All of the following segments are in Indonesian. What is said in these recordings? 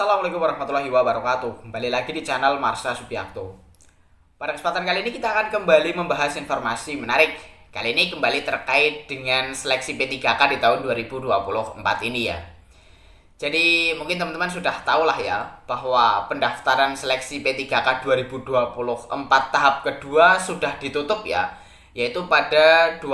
Assalamualaikum warahmatullahi wabarakatuh. Kembali lagi di channel Marsha Subiakto. Pada kesempatan kali ini kita akan kembali membahas informasi menarik. Kali ini kembali terkait dengan seleksi P3K di tahun 2024 ini ya. Jadi mungkin teman-teman sudah tahu lah ya bahwa pendaftaran seleksi P3K 2024 tahap kedua sudah ditutup ya, yaitu pada 20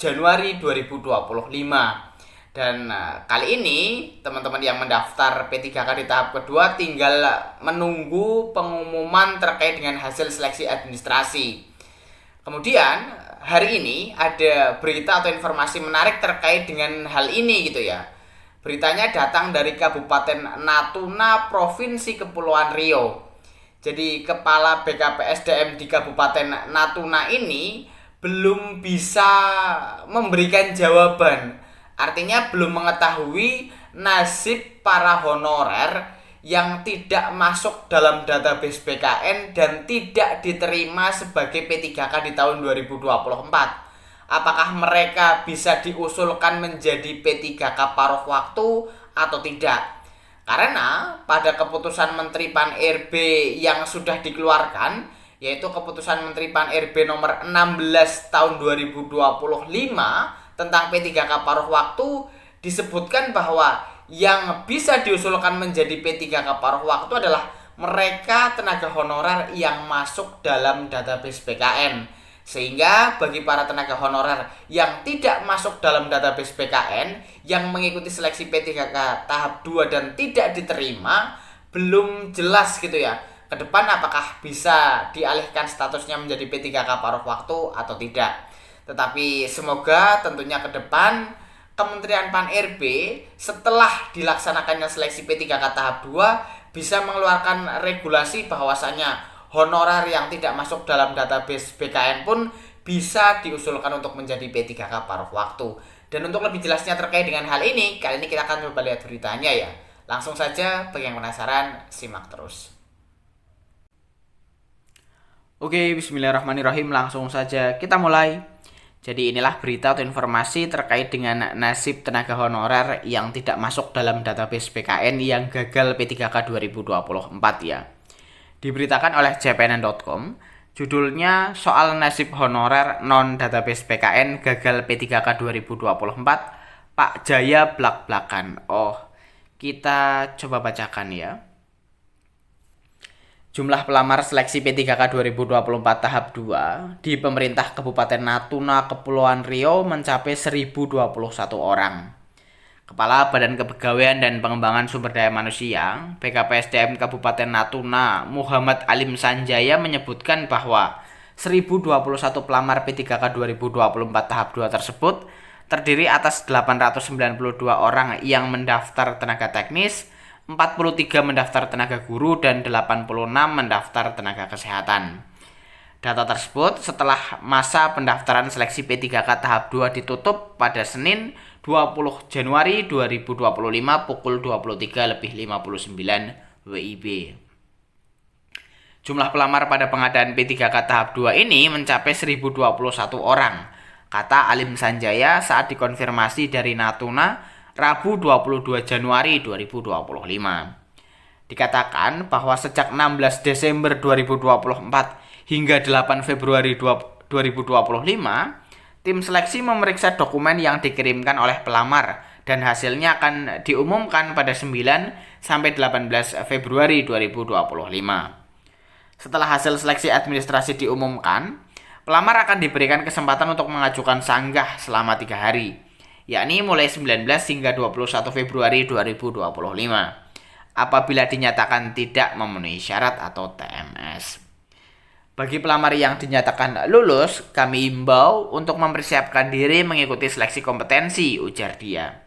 Januari 2025. Dan kali ini teman-teman yang mendaftar P3K di tahap kedua tinggal menunggu pengumuman terkait dengan hasil seleksi administrasi. Kemudian hari ini ada berita atau informasi menarik terkait dengan hal ini gitu ya. Beritanya datang dari Kabupaten Natuna, Provinsi Kepulauan Riau. Jadi kepala BKPSDM di Kabupaten Natuna ini belum bisa memberikan jawaban. Artinya belum mengetahui nasib para honorer yang tidak masuk dalam database BKN dan tidak diterima sebagai P3K di tahun 2024. Apakah mereka bisa diusulkan menjadi P3K paruh waktu atau tidak? Karena pada keputusan Menteri Pan-RB yang sudah dikeluarkan, yaitu keputusan Menteri Pan-RB nomor 16 tahun 2025 tentang P3K paruh waktu, disebutkan bahwa yang bisa diusulkan menjadi P3K paruh waktu adalah mereka tenaga honorer yang masuk dalam database BKN. Sehingga bagi para tenaga honorer yang tidak masuk dalam database BKN, yang mengikuti seleksi P3K tahap 2 dan tidak diterima, belum jelas gitu ya ke depan apakah bisa dialihkan statusnya menjadi P3K paruh waktu atau tidak. Tetapi semoga tentunya ke depan Kementerian Pan-RB setelah dilaksanakannya seleksi P3K tahap 2 bisa mengeluarkan regulasi bahwasanya honorer yang tidak masuk dalam database BKN pun bisa diusulkan untuk menjadi P3K paruh waktu. Dan untuk lebih jelasnya terkait dengan hal ini, kali ini kita akan coba lihat beritanya ya. Langsung saja, bagi yang penasaran, simak terus. Oke, bismillahirrahmanirrahim, langsung saja kita mulai. Jadi inilah berita atau informasi terkait dengan nasib tenaga honorer yang tidak masuk dalam database BKN yang gagal P3K 2024 ya. Diberitakan oleh cpnn.com, judulnya soal nasib honorer non-database BKN gagal P3K 2024, Pak Jaya blak-blakan. Oh, kita coba bacakan ya. Jumlah pelamar seleksi P3K 2024 tahap 2 di pemerintah Kabupaten Natuna, Kepulauan Riau mencapai 1021 orang. Kepala Badan Kepegawaian dan Pengembangan Sumber Daya Manusia BKPSDM Kabupaten Natuna, Muhammad Alim Sanjaya menyebutkan bahwa 1021 pelamar P3K 2024 tahap 2 tersebut terdiri atas 892 orang yang mendaftar tenaga teknis, 43 mendaftar tenaga guru, dan 86 mendaftar tenaga kesehatan. Data tersebut setelah masa pendaftaran seleksi P3K tahap 2 ditutup pada Senin 20 Januari 2025 pukul 23.59 WIB. Jumlah pelamar pada pengadaan P3K tahap 2 ini mencapai 1021 orang, kata Alim Sanjaya saat dikonfirmasi dari Natuna Rabu 22 Januari 2025. Dikatakan bahwa sejak 16 Desember 2024 hingga 8 Februari 2025, tim seleksi memeriksa dokumen yang dikirimkan oleh pelamar dan hasilnya akan diumumkan pada 9 sampai 18 Februari 2025. Setelah hasil seleksi administrasi diumumkan, pelamar akan diberikan kesempatan untuk mengajukan sanggah selama 3 hari. Yakni mulai 19 hingga 21 Februari 2025 apabila dinyatakan tidak memenuhi syarat atau TMS. Bagi pelamar yang dinyatakan lulus, kami imbau untuk mempersiapkan diri mengikuti seleksi kompetensi, ujar dia.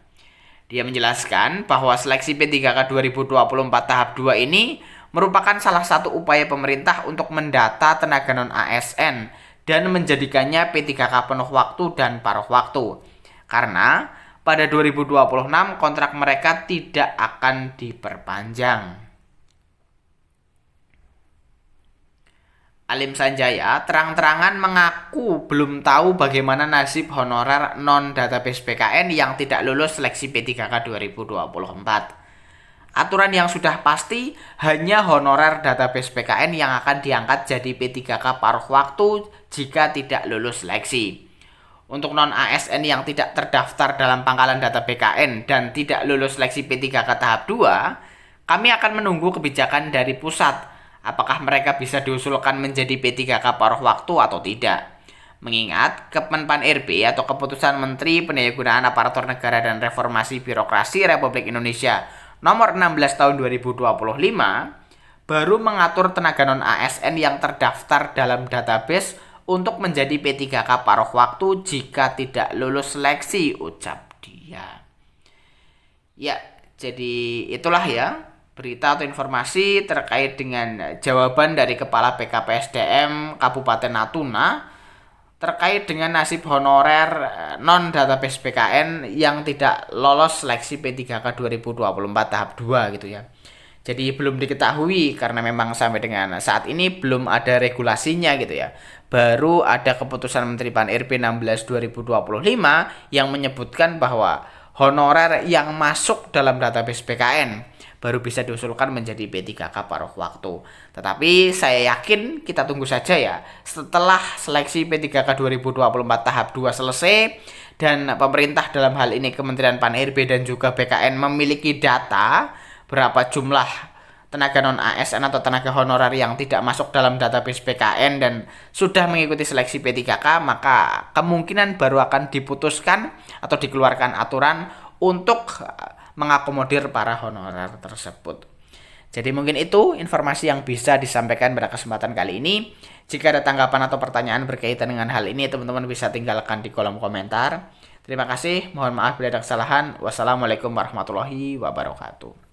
Dia menjelaskan bahwa seleksi P3K 2024 tahap 2 ini merupakan salah satu upaya pemerintah untuk mendata tenaga non-ASN dan menjadikannya P3K penuh waktu dan paruh waktu. Karena pada 2026 kontrak mereka tidak akan diperpanjang. Alim Sanjaya terang-terangan mengaku belum tahu bagaimana nasib honorer non-database BKN yang tidak lulus seleksi P3K 2024. Aturan yang sudah pasti hanya honorer database PKN yang akan diangkat jadi P3K paruh waktu jika tidak lulus seleksi. Untuk non-ASN yang tidak terdaftar dalam pangkalan data BKN dan tidak lulus seleksi P3K tahap 2, kami akan menunggu kebijakan dari pusat, apakah mereka bisa diusulkan menjadi P3K paruh waktu atau tidak. Mengingat Kemenpan-RB atau Keputusan Menteri Pendayagunaan Aparatur Negara dan Reformasi Birokrasi Republik Indonesia Nomor 16 tahun 2025 baru mengatur tenaga non-ASN yang terdaftar dalam database untuk menjadi P3K paruh waktu jika tidak lulus seleksi, ucap dia. Ya, jadi itulah ya berita atau informasi terkait dengan jawaban dari Kepala BKPSDM Kabupaten Natuna terkait dengan nasib honorer non-database BKN yang tidak lolos seleksi P3K 2024 tahap 2 gitu ya. Jadi belum diketahui karena memang sampai dengan saat ini belum ada regulasinya gitu ya. Baru ada keputusan Menteri Pan-RB 16 2025 yang menyebutkan bahwa honorer yang masuk dalam database BKN baru bisa diusulkan menjadi P3K paruh waktu. Tetapi saya yakin kita tunggu saja ya. Setelah seleksi P3K 2024 tahap 2 selesai dan pemerintah dalam hal ini Kementerian Pan-RB dan juga BKN memiliki data berapa jumlah tenaga non-ASN atau tenaga honorer yang tidak masuk dalam database BKN dan sudah mengikuti seleksi P3K, maka kemungkinan baru akan diputuskan atau dikeluarkan aturan untuk mengakomodir para honorer tersebut. Jadi mungkin itu informasi yang bisa disampaikan pada kesempatan kali ini. Jika ada tanggapan atau pertanyaan berkaitan dengan hal ini, teman-teman bisa tinggalkan di kolom komentar. Terima kasih, mohon maaf bila ada kesalahan. Wassalamualaikum warahmatullahi wabarakatuh.